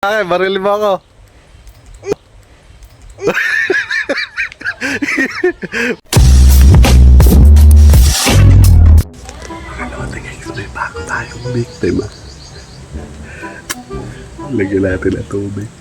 Okay, barili mo ako. Tingin ko na yung bago tayong biktima. Lagyan natin na tubig.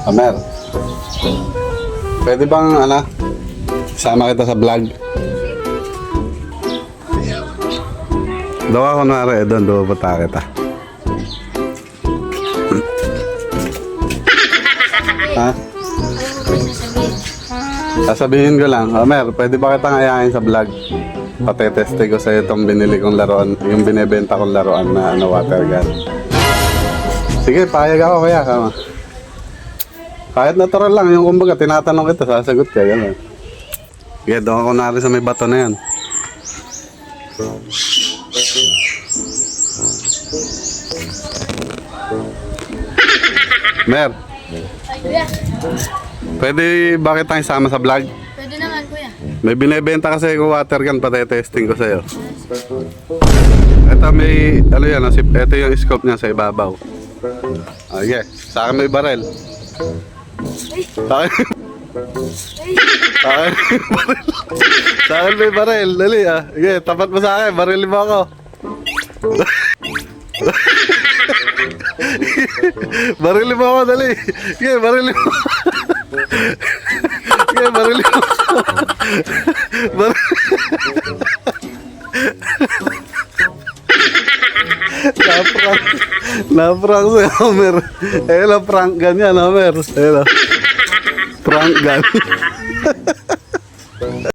Amer, pwede bang sama kita sa vlog? Doon ako kunwari, doon bata kita. Ha? Sasabihin ko lang, Amer, pwede ba kitang ayahin sa vlog? Pateteste ko sa'yo itong binili kong laruan, yung binibenta kong laruan na water gun. Sige, payag ako kaya, kama. Kahit natural lang, yung kumbaga, tinatanong kita, sasagot ka, gano'n. Sige, doon ako nari sa may bato na yan. Mer, Kuya, pwede ba kitang isama sa vlog? pwede naman kuya. May binibenta kasi ko water gun, patetesting ko sa'yo. Ito may, yan, ito yung scope niya sa ibabaw. Okay, sa akin may barel. Sa akin sa akin may barel. Dali okay, tapat mo sa akin, baril mo ako. Baril mo ako, dali. Okay, baril mo. Okay, baril mo. Na-prank si Homer. Prank gun yan, Homer. Prank gun.